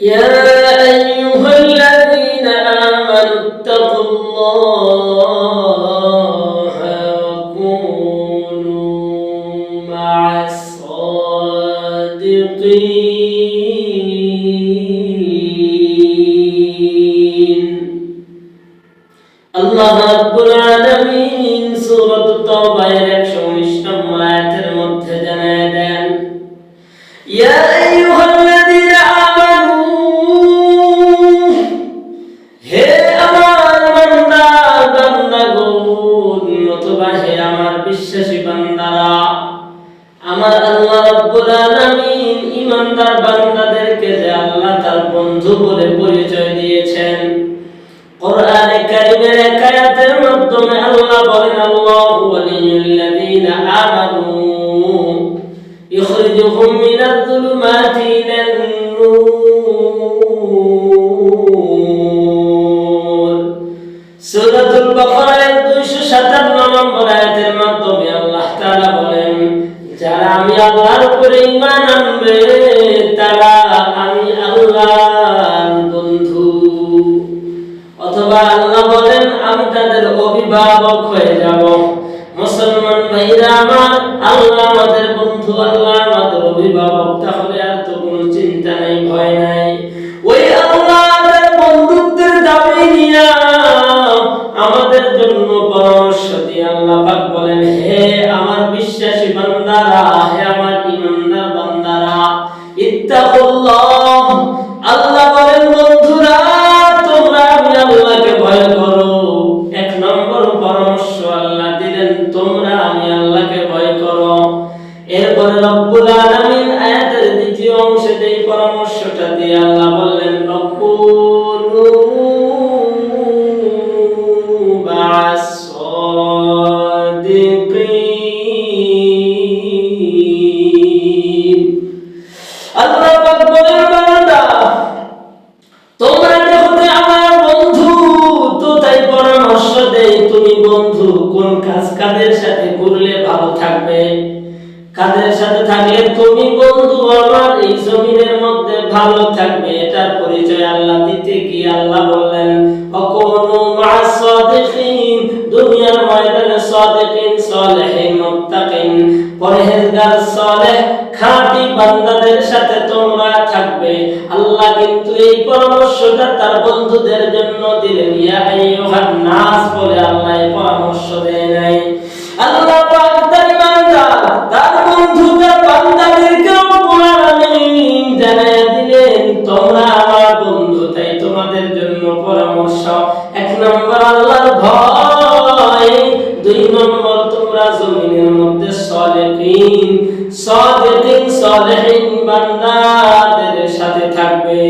يا أيها الذين آمنوا اتقوا الله وكونوا مع الصادقين আল্লাহ রাব্বুল আলামিন সূরা তাওবার 119 নম্বর আয়াতের মধ্যে জানায় দেন, ইয়া আইয়ুহাল্লাযীনা আমানু, হে আমার বান্দা বান্দাগণ, অথবা হে আমার বিশ্বাসী বান্দারা, আমার আল্লাহ রাব্বুল আলামিন ঈমানদার বান্দাদেরকে যে আল্লাহ তার বন্ধু বলে পরিচয় দিয়েছেন, কোরআনে কারীমের এক আয়াতের মাধ্যমে আল্লাহ বলেন, আল্লাহু ওয়ালিয়ুল্লাযীনা আমানু ইখরিজুহুম মিনায-যুলুমাতি ইলান-নূর। সূরাতুল বাকারার 257 নম্বর আয়াতের মাধ্যমে আল্লাহ তাআলা বলেন, যারা আমি আল্লাহর উপরে ঈমান আনবে তারা আমি আল্লাহর বন্ধু। অথবা আল্লাহ বলেন, আমি তাদের অভিভাবক হয়ে যাব। মুসলমান ভাইরা আমার, আল্লাহ আমাদের বন্ধু, আল্লাহ আমাদের অভিভাবক, তাহলে আর তো কোনো চিন্তা নাই, ভয় নাই। ওই আল্লাহর বন্ধুত্বের দাবি নিয়ে আমাদের জন্য পরামর্শ দিয়ে আল্লাহ পাক বলেন, হে আমার বিশ্বাসী বান্দারা, হে আমার ঈমানদার বান্দারা, ইত্তাকুল্লাহ। আল্লাহ বলেন, বন্ধুরা তোমরা আমি আল্লাহকে ভয় করো। এক নম্বর পরামর্শ আল্লাহ দিলেন, তোমরা আমি আল্লাহকে ভয় করো। এরপরে রব্বুল আলামিন আয়াতের দ্বিতীয় অংশে এই পরামর্শটা দিয়ে আল্লাহ বললেন, রকুনু বাস-সাদিকিন। আল্লাহ পাক বলেন, বান্দা তোমরা যখন আমার বন্ধু, তো তাই পরামর্শ দেই, তুমি বন্ধু কোন কাজ কাদের সাথে করলে ভালো থাকবে, কাদের সাথে থাকলে তুমি বন্ধু আমার এই জমিনের মধ্যে ভালো থাকবে, এটার পরিচয় আল্লাহ দিতে গিয়ে আল্লাহ বললেন, অকুনু মা'আস-সাদিকিন। দুনিয়ার ময়দানে সাদিকিন, সালেহিন, মুত্তাকিন, পরহেজগার, সালেহ, খাঁটি বান্দাদের সাথে তোমরা থাকবে। আল্লাহ কিন্তু এই পরামর্শটা তার বন্ধুদের জন্য দিলেন, ইয়া আইয়ুহান নাস বলে আল্লাহ এই পরামর্শ দেয় নাই। আল্লাহ পাক তার বান্দা, তার বন্ধু, তার বান্দাদেরকে রব্বুল আলামিন জানায় দিলেন, তোমরা আমার বন্ধু, তাই তোমাদের জন্য পরামর্শ, এক নম্বর আল্লাহর ভয়, দুই নম্বর তোমরা জমিনের মধ্যে সালেহিন, সাদিকিন, সালেহিন বান্দাদের সাথে থাকবে।